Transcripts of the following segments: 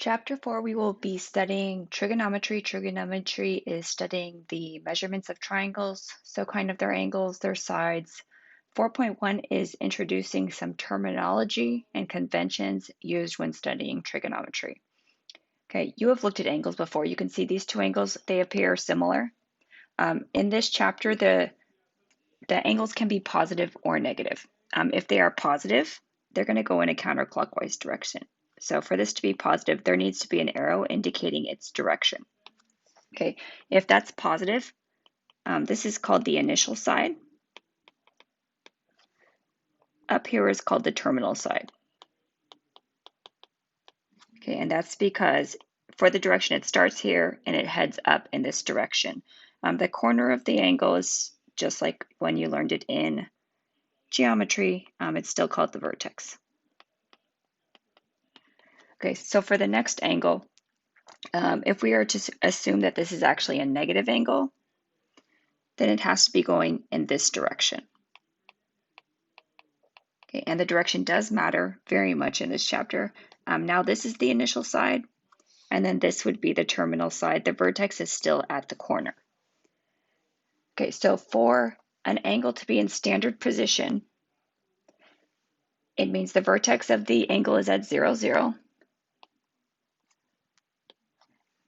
Chapter 4, we will be studying trigonometry. Trigonometry is studying the measurements of triangles, so kind of their angles, their sides. 4.1 is introducing some terminology and conventions used when studying trigonometry. Okay, you have looked at angles before. You can see these two angles, they appear similar. In this chapter, the angles can be positive or negative. If they are positive, they're going to go in a counterclockwise direction. So for this to be positive, there needs to be an arrow indicating its direction. Okay, if that's positive, this is called the initial side. Up here is called the terminal side. Okay, and that's because for the direction it starts here and it heads up in this direction. The corner of the angle is just like when you learned it in geometry, it's still called the vertex. Okay, so for the next angle, if we are to assume that this is actually a negative angle, then it has to be going in this direction. Okay, and the direction does matter very much in this chapter. Now this is the initial side, and then this would be the terminal side. The vertex is still at the corner. Okay, so for an angle to be in standard position, it means the vertex of the angle is at 0, 0.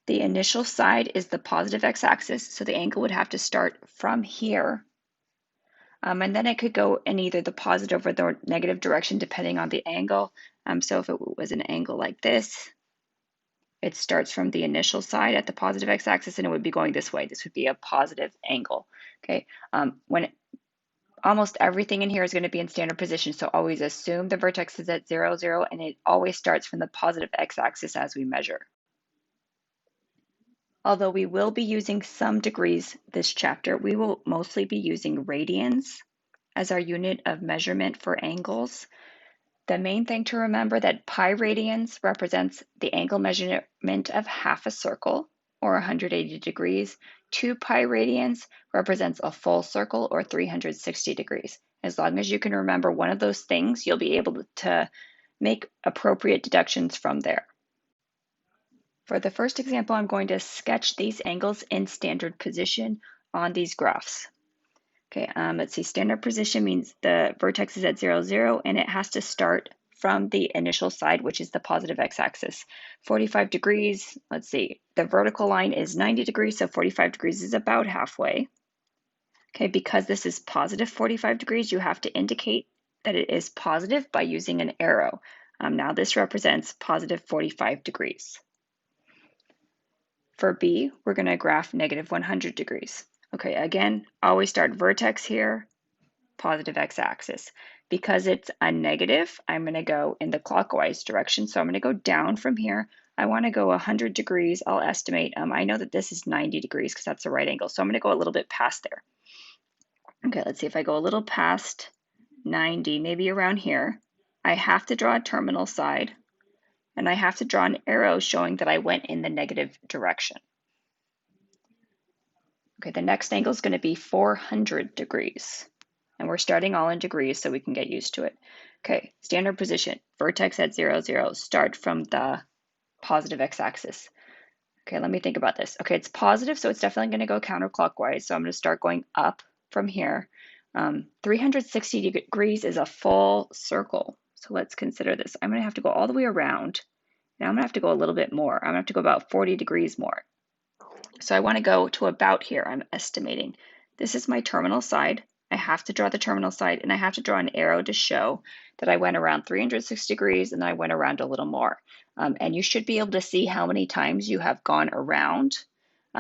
The initial side is the positive x-axis, so the angle would have to start from here. And then it could go in either the positive or the negative direction depending on the angle. So if it was an angle like this, it starts from the initial side at the positive x-axis and it would be going this way. This would be a positive angle. Okay, almost everything in here is going to be in standard position, so always assume the vertex is at 0, 0, and it always starts from the positive x-axis as we measure. Although we will be using some degrees this chapter, we will mostly be using radians as our unit of measurement for angles. The main thing to remember that pi radians represents the angle measurement of half a circle, or 180 degrees. 2 pi radians represents a full circle, or 360 degrees. As long as you can remember one of those things, you'll be able to make appropriate deductions from there. For the first example, I'm going to sketch these angles in standard position on these graphs. Okay, let's see, standard position means the vertex is at 0, 0, and it has to start from the initial side, which is the positive x-axis. 45 degrees, let's see, the vertical line is 90 degrees, so 45 degrees is about halfway. Okay, because this is positive 45 degrees, you have to indicate that it is positive by using an arrow. Now this represents positive 45 degrees. For B, we're going to graph negative 100 degrees. Okay, again, always start vertex here, positive x-axis. Because it's a negative, I'm going to go in the clockwise direction. So I'm going to go down from here. I want to go 100 degrees. I'll estimate. I know that this is 90 degrees because that's a right angle. So I'm going to go a little bit past there. Okay, let's see if I go a little past 90, maybe around here. I have to draw a terminal side. And I have to draw an arrow showing that I went in the negative direction. Okay, the next angle is going to be 400 degrees. And we're starting all in degrees so we can get used to it. Okay, standard position, vertex at 0, 0, start from the positive x-axis. Okay, let me think about this. Okay, it's positive, so it's definitely going to go counterclockwise. So I'm going to start going up from here. 360 degrees is a full circle. So let's consider this. I'm going to have to go all the way around. Now I'm going to have to go a little bit more. I'm going to have to go about 40 degrees more. So I want to go to about here, I'm estimating. This is my terminal side. I have to draw the terminal side, and I have to draw an arrow to show that I went around 360 degrees and I went around a little more. And you should be able to see how many times you have gone around.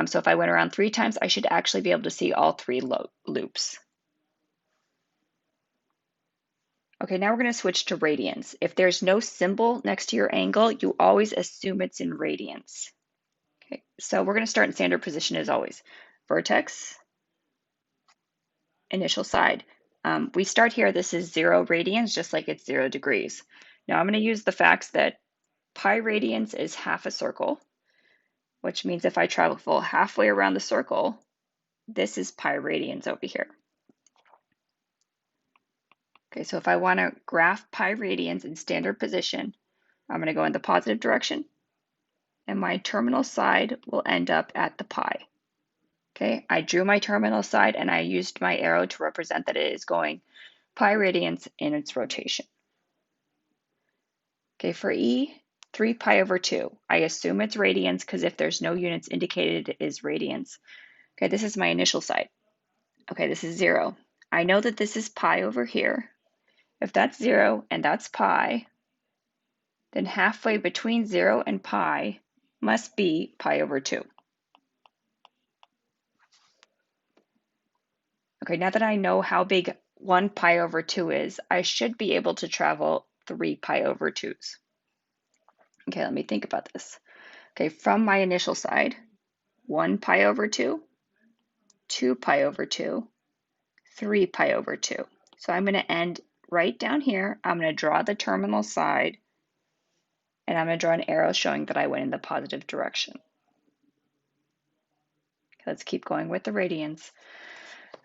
So if I went around 3 times, I should actually be able to see all 3 loops. Okay, now we're going to switch to radians. If there's no symbol next to your angle, you always assume it's in radians. Okay, so we're going to start in standard position as always. Vertex, initial side. We start here, this is 0 radians, just like it's 0 degrees. Now I'm going to use the facts that pi radians is half a circle, which means if I travel halfway around the circle, this is pi radians over here. Okay, so if I want to graph pi radians in standard position, I'm going to go in the positive direction. and my terminal side will end up at the pi. Okay, I drew my terminal side and I used my arrow to represent that it is going pi radians in its rotation. Okay, for E, 3 pi over 2. I assume it's radians because if there's no units indicated, it is radians. Okay, this is my initial side. Okay, this is 0. I know that this is pi over here. If that's 0 and that's pi, then halfway between 0 and pi must be pi over 2. Okay, now that I know how big 1 pi over 2 is, I should be able to travel 3 pi over 2s. Okay, let me think about this. Okay, from my initial side, 1 pi over 2, 2 pi over 2, 3 pi over 2. So I'm going to end right down here. I'm going to draw the terminal side, and I'm going to draw an arrow showing that I went in the positive direction. Let's keep going with the radians.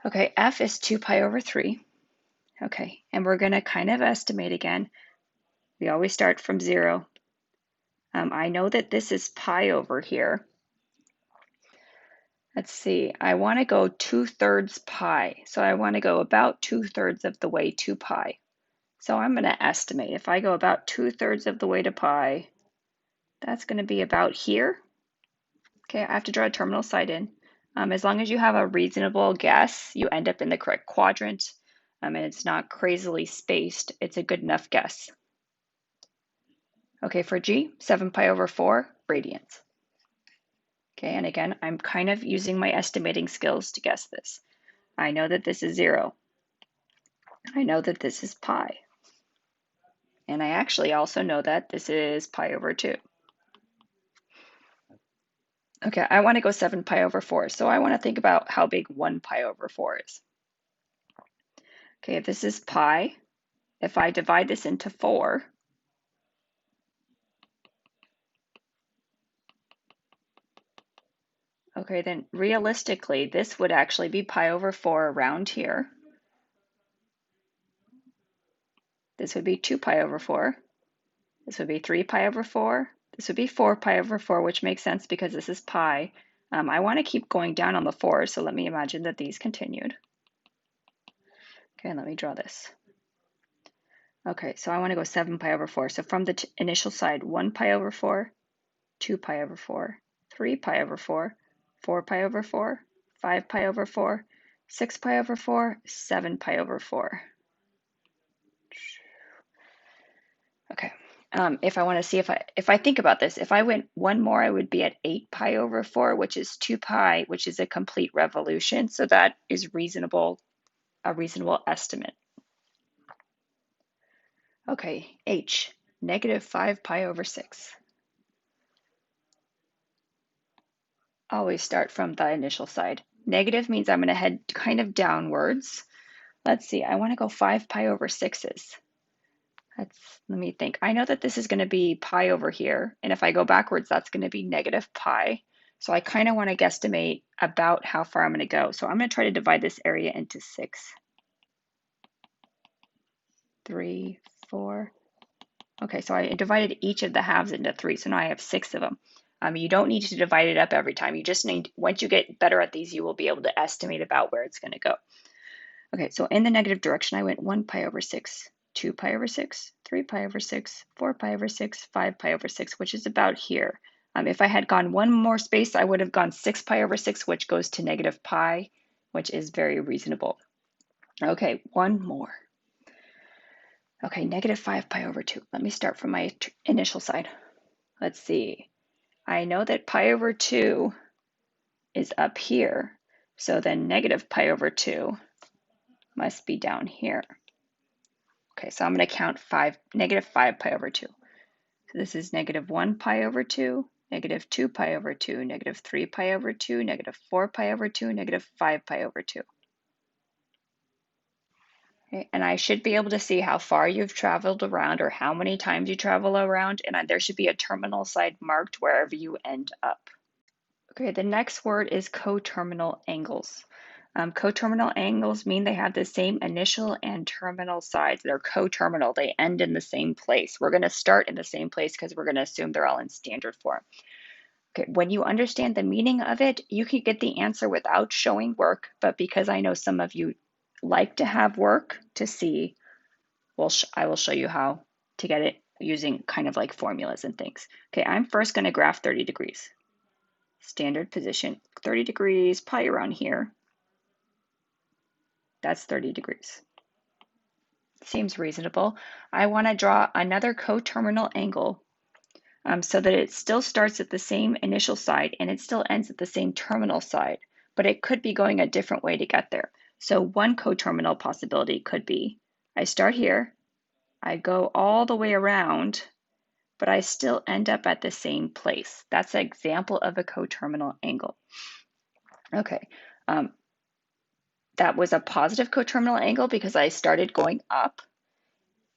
Okay, F is 2 pi over 3. Okay, and we're going to kind of estimate again. We always start from 0. I know that this is pi over here. Let's see, I want to go 2/3 pi. So I want to go about 2/3 of the way to pi. So I'm going to estimate. If I go about 2/3 of the way to pi, that's going to be about here. Okay, I have to draw a terminal side in. As long as you have a reasonable guess, you end up in the correct quadrant, and it's not crazily spaced. It's a good enough guess. Okay, for G, 7 pi over 4 radians. Okay, and again, I'm kind of using my estimating skills to guess this. I know that this is 0. I know that this is pi. And I actually also know that this is pi over 2. Okay, I want to go 7 pi over 4. So I want to think about how big 1 pi over 4 is. Okay, if this is pi, if I divide this into 4, okay, then realistically, this would actually be pi over 4 around here. This would be 2 pi over 4. This would be 3 pi over 4. This would be 4 pi over 4, which makes sense because this is pi. I want to keep going down on the 4, so let me imagine that these continued. Okay, let me draw this. Okay, so I want to go 7 pi over 4. So from the initial side, 1 pi over 4, 2 pi over 4, 3 pi over 4, 4 pi over 4, 5 pi over 4, 6 pi over 4, 7 pi over 4. Okay, if I want to see if I think about this, if I went one more, I would be at 8 pi over 4, which is 2 pi, which is a complete revolution. So that is reasonable, a reasonable estimate. Okay, H, negative 5 pi over 6. Always start from the initial side. Negative means I'm going to head kind of downwards. Let's see, I want to go 5 pi over 6s. Let me think. I know that this is going to be pi over here, and if I go backwards, that's going to be negative pi. So I kind of want to guesstimate about how far I'm going to go. So I'm going to try to divide this area into 6. 3, 4. Okay, so I divided each of the halves into 3, so now I have 6 of them. You don't need to divide it up every time. You just need, once you get better at these, you will be able to estimate about where it's going to go. Okay, so in the negative direction, I went 1 pi over 6, 2 pi over 6, 3 pi over 6, 4 pi over 6, 5 pi over 6, which is about here. If I had gone one more space, I would have gone 6 pi over 6, which goes to negative pi, which is very reasonable. Okay, one more. Okay, negative 5 pi over 2. Let me start from my initial side. Let's see. I know that pi over 2 is up here, so then negative pi over 2 must be down here. Okay, so I'm going to count negative 5 pi over 2. So this is negative 1 pi over 2, negative 2 pi over 2, negative 3 pi over 2, negative 4 pi over 2, negative 5 pi over 2. Okay, and I should be able to see how far you've traveled around or how many times you travel around, and there should be a terminal side marked wherever you end up. Okay, the next word is coterminal angles. Coterminal angles mean they have the same initial and terminal sides. They're coterminal, they end in the same place. We're going to start in the same place because we're going to assume they're all in standard form. Okay, when you understand the meaning of it, you can get the answer without showing work, but because I know some of you like to have work to see, well, I will show you how to get it using kind of like formulas and things. Okay, I'm first going to graph 30 degrees. Standard position, 30 degrees, probably around here. That's 30 degrees. Seems reasonable. I want to draw another coterminal angle so that it still starts at the same initial side and it still ends at the same terminal side, but it could be going a different way to get there. So one coterminal possibility could be, I start here, I go all the way around, but I still end up at the same place. That's an example of a coterminal angle. Okay, that was a positive coterminal angle because I started going up.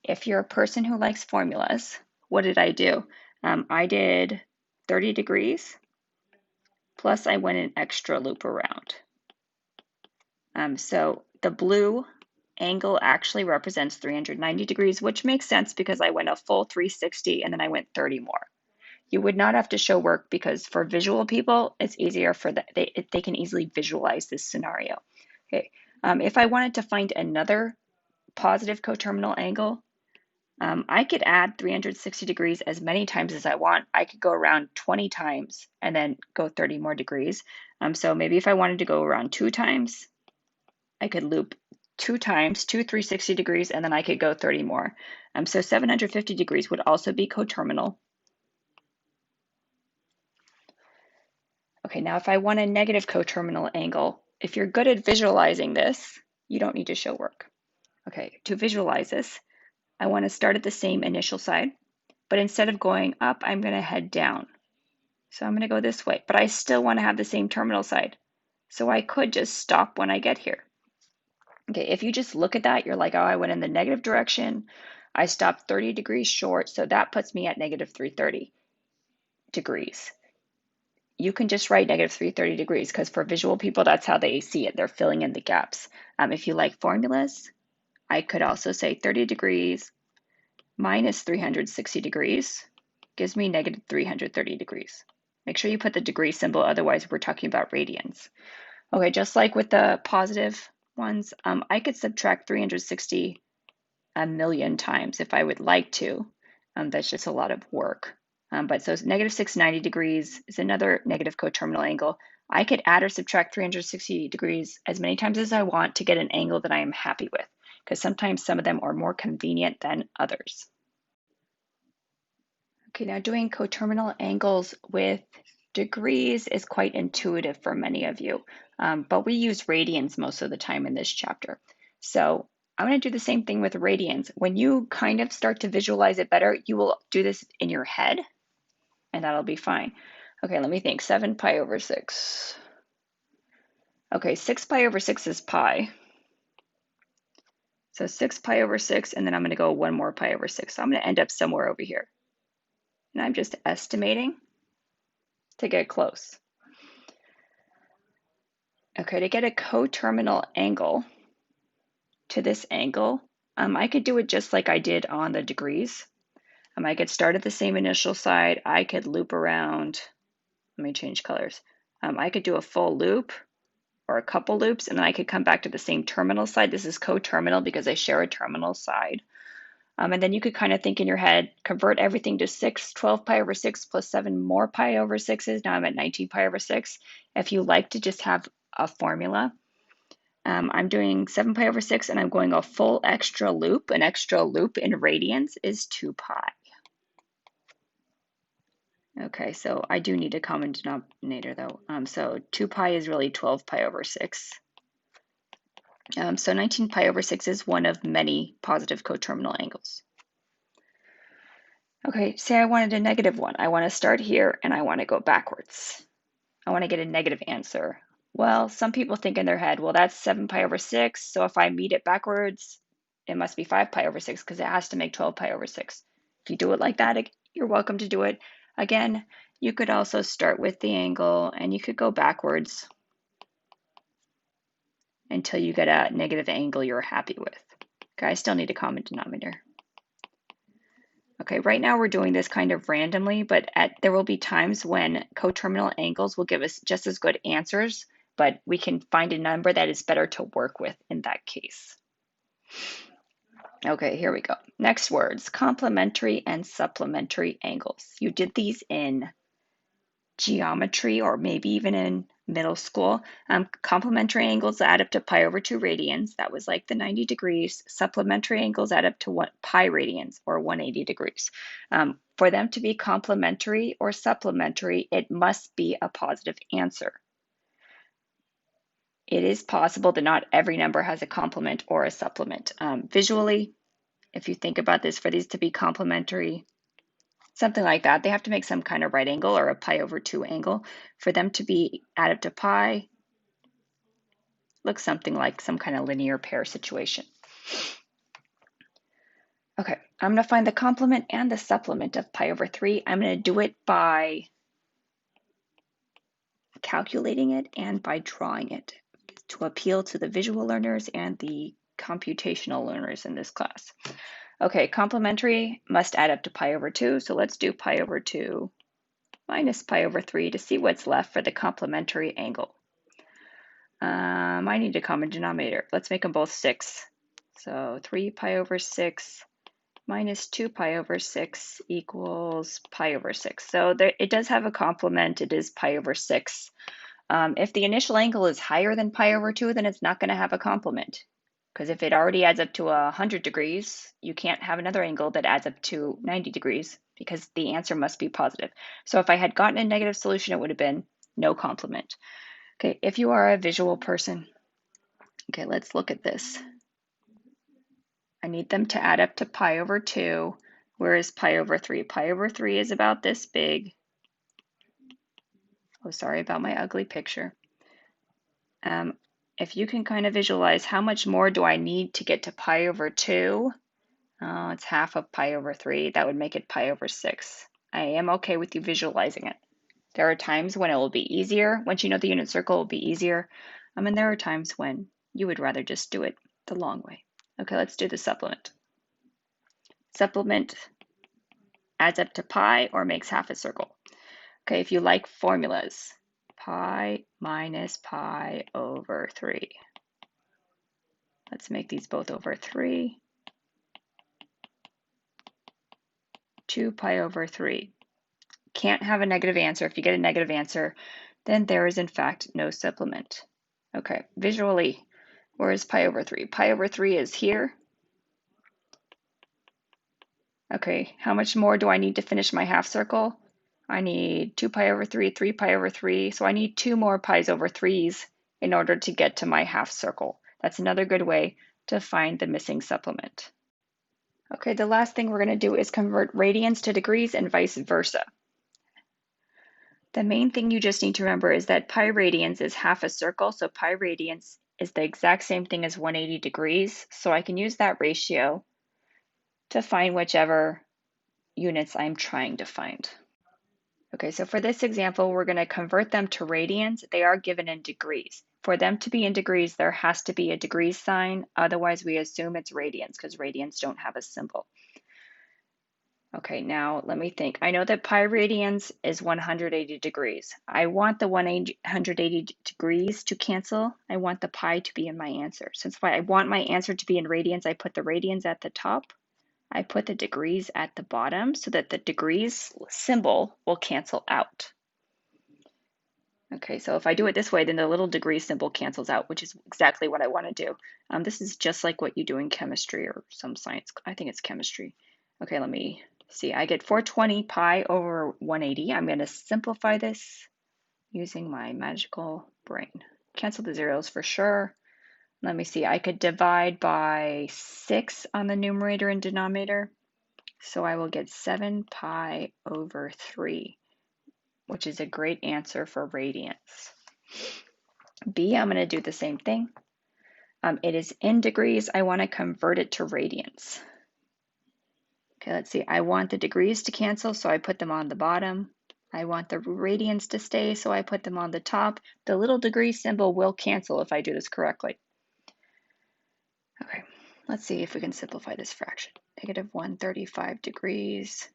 If you're a person who likes formulas, what did I do? I did 30 degrees, plus I went an extra loop around. So the blue angle actually represents 390 degrees, which makes sense because I went a full 360 and then I went 30 more. You would not have to show work because for visual people, it's easier for that. They can easily visualize this scenario. Okay, if I wanted to find another positive coterminal angle, I could add 360 degrees as many times as I want. I could go around 20 times and then go 30 more degrees. So maybe if I wanted to go around 2 times, I could loop 2 times, 2 360 degrees, and then I could go 30 more. So 750 degrees would also be coterminal. Okay, now if I want a negative coterminal angle, if you're good at visualizing this, you don't need to show work. Okay, to visualize this, I want to start at the same initial side, but instead of going up, I'm going to head down. So I'm going to go this way, but I still want to have the same terminal side. So I could just stop when I get here. Okay, if you just look at that, you're like, oh, I went in the negative direction. I stopped 30 degrees short, so that puts me at negative 330 degrees. You can just write negative 330 degrees because for visual people, that's how they see it. They're filling in the gaps. If you like formulas, I could also say 30 degrees minus 360 degrees gives me negative 330 degrees. Make sure you put the degree symbol, otherwise we're talking about radians. Okay, just like with the positive ones, I could subtract 360 a million times if I would like to. That's just a lot of work. But so negative 690 degrees is another negative coterminal angle. I could add or subtract 360 degrees as many times as I want to get an angle that I am happy with, because sometimes some of them are more convenient than others. Okay, now doing coterminal angles with degrees is quite intuitive for many of you, but we use radians most of the time in this chapter. So I'm going to do the same thing with radians. When you kind of start to visualize it better, you will do this in your head, and that'll be fine. Okay, let me think. 7 pi over 6. Okay, 6 pi over 6 is pi. So 6 pi over 6, and then I'm going to go 1 more pi over 6. So I'm going to end up somewhere over here. And I'm just estimating to get close. Okay, to get a coterminal angle to this angle, I could do it just like I did on the degrees. I could start at the same initial side. I could loop around. Let me change colors. I could do a full loop or a couple loops, and then I could come back to the same terminal side. This is coterminal because they share a terminal side. And then you could kind of think in your head, convert everything to 6, 12 pi over 6 plus 7 more pi over 6s. Now I'm at 19 pi over 6. If you like to just have a formula, I'm doing 7 pi over 6 and I'm going a full extra loop. An extra loop in radians is 2 pi. Okay, so I do need a common denominator though. So 2 pi is really 12 pi over 6. So 19 pi over 6 is one of many positive coterminal angles. Okay, say I wanted a negative one. I want to start here and I want to go backwards. I want to get a negative answer. Well, some people think in their head, well, that's 7 pi over 6, so if I meet it backwards, it must be 5 pi over 6 because it has to make 12 pi over 6. If you do it like that, you're welcome to do it. Again, you could also start with the angle and you could go backwards until you get a negative angle you're happy with. Okay, I still need a common denominator. Okay, right now we're doing this kind of randomly, but there will be times when coterminal angles will give us just as good answers, but we can find a number that is better to work with in that case. Okay, here we go. Next words, complementary and supplementary angles. You did these in geometry or maybe even in middle school. Complementary angles add up to pi over 2 radians. That was like the 90 degrees. Supplementary angles add up to pi radians or 180 degrees. For them to be complementary or supplementary, it must be a positive answer. It is possible that not every number has a complement or a supplement. Visually, if you think about this, for these to be complementary, something like that, they have to make some kind of right angle or a pi over 2 angle. For them to be add up to pi, looks something like some kind of linear pair situation. Okay, I'm going to find the complement and the supplement of pi over 3. I'm going to do it by calculating it and by drawing it to appeal to the visual learners and the computational learners in this class. Okay, complementary must add up to pi over 2, so let's do pi over 2 minus pi over 3 to see what's left for the complementary angle. I need a common denominator. Let's make them both 6. So 3 pi over 6 minus 2 pi over 6 equals pi over 6. So it does have a complement. It is pi over 6. If the initial angle is higher than pi over 2, then it's not going to have a complement. Because if it already adds up to 100 degrees, you can't have another angle that adds up to 90 degrees because the answer must be positive. So if I had gotten a negative solution, it would have been no complement. Okay, if you are a visual person, okay, let's look at this. I need them to add up to pi over 2. Where is pi over 3? Pi over 3 is about this big. Oh, sorry about my ugly picture. If you can kind of visualize how much more do I need to get to pi over 2? Oh, it's half of pi over 3. That would make it pi over 6. I am okay with you visualizing it. There are times when it will be easier. Once you know the unit circle, it will be easier. And there are times when you would rather just do it the long way. Okay, let's do the supplement. Supplement adds up to pi or makes half a circle. Okay, if you like formulas, pi minus pi over 3. Let's make these both over 3. 2 pi over 3. Can't have a negative answer. If you get a negative answer, then there is in fact no supplement. Okay, visually, where is pi over 3? Pi over 3 is here. Okay, how much more do I need to finish my half circle? I need 2 pi over 3, 3 pi over 3, so I need 2 more pi's over 3's in order to get to my half circle. That's another good way to find the missing supplement. Okay, the last thing we're going to do is convert radians to degrees and vice versa. The main thing you just need to remember is that pi radians is half a circle, so pi radians is the exact same thing as 180 degrees, so I can use that ratio to find whichever units I'm trying to find. Okay, so for this example, we're going to convert them to radians. They are given in degrees. For them to be in degrees, there has to be a degrees sign. Otherwise, we assume it's radians because radians don't have a symbol. Okay, now let me think. I know that pi radians is 180 degrees. I want the 180 degrees to cancel. I want the pi to be in my answer. Since I want my answer to be in radians, I put the radians at the top. I put the degrees at the bottom so that the degrees symbol will cancel out. Okay, so if I do it this way, then the little degree symbol cancels out, which is exactly what I want to do. This is just like what you do in chemistry or some science. I think it's chemistry. Okay, let me see. I get 420 pi over 180. I'm going to simplify this using my magical brain. Cancel the zeros for sure. Let me see. I could divide by 6 on the numerator and denominator. So I will get 7 pi over 3, which is a great answer for radians. B, I'm going to do the same thing. It is in degrees. I want to convert it to radians. Okay, let's see. I want the degrees to cancel, so I put them on the bottom. I want the radians to stay, so I put them on the top. The little degree symbol will cancel if I do this correctly. Okay, let's see if we can simplify this fraction. negative 135 degrees.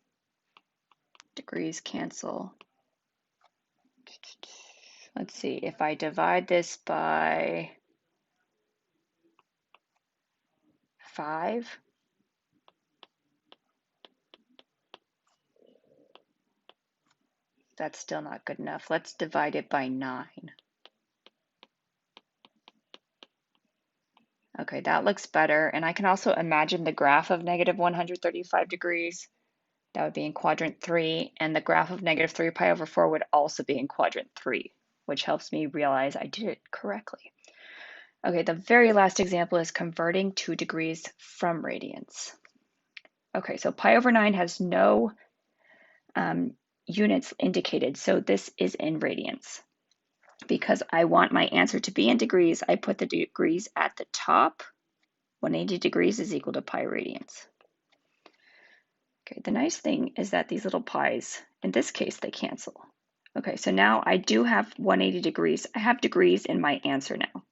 Degrees cancel. Let's see, if I divide this by 5, that's still not good enough. Let's divide it by 9. Okay, that looks better. And I can also imagine the graph of negative 135 degrees. That would be in quadrant 3. And the graph of negative 3 pi over 4 would also be in quadrant 3, which helps me realize I did it correctly. Okay, the very last example is converting 2 degrees from radians. Okay, so pi over 9 has no units indicated, so this is in radians. Because I want my answer to be in degrees, I put the degrees at the top. 180 degrees is equal to pi radians. Okay, the nice thing is that these little pi's, in this case, they cancel. Okay, so now I do have 180 degrees. I have degrees in my answer now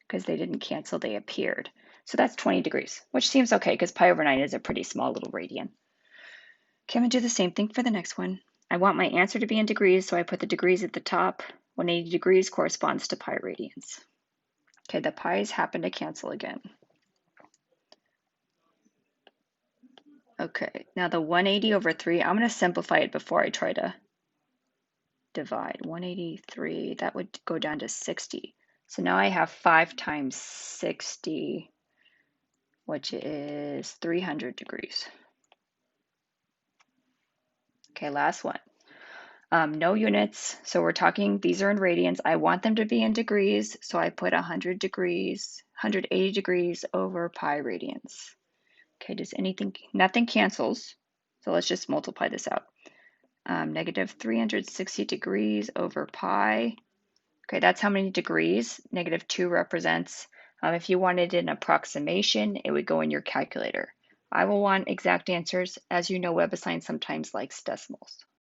because they didn't cancel, they appeared. So that's 20 degrees, which seems okay because pi over 9 is a pretty small little radian. Okay, I'm gonna do the same thing for the next one. I want my answer to be in degrees, so I put the degrees at the top. 180 degrees corresponds to pi radians. Okay, the pi's happen to cancel again. Okay, now the 180 over 3, I'm going to simplify it before I try to divide. 183, that would go down to 60. So now I have 5 times 60, which is 300 degrees. Okay, last one. No units, so we're talking, these are in radians. I want them to be in degrees, so I put 100 degrees, 180 degrees over pi radians. Okay, does anything, nothing cancels, so let's just multiply this out. Negative 360 degrees over pi. Okay, that's how many degrees. Negative 2 represents, if you wanted an approximation, it would go in your calculator. I will want exact answers. As you know, WebAssign sometimes likes decimals.